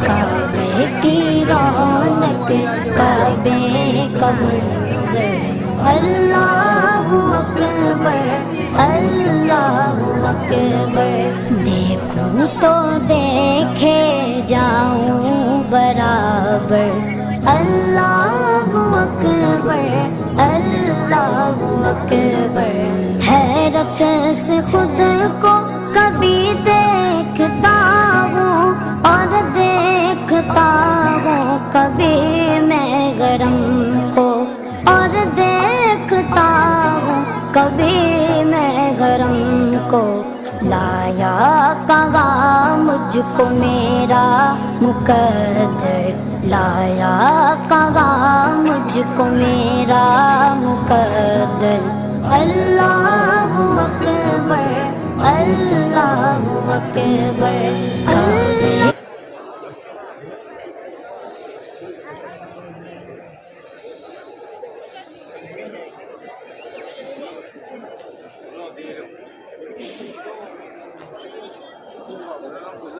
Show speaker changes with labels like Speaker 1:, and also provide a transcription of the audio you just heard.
Speaker 1: کعبے کی رونق کعبے کا منظر اللہ اکبر اللہ اکبر دیکھوں تو دیکھے جاؤں برابر اللہ اکبر اللہ اکبر حیرت سے خود کو کبھی دیکھتا ہوں اور دیکھتا ہوں کبھی میں گرم کو اور دیکھتا ہوں کبھی میں گرم کو لایا کہاں مجھ کو میرا مقدر لایا کہاں مجھ کو میرا مقدر اللہ اکبر اللہ اکبر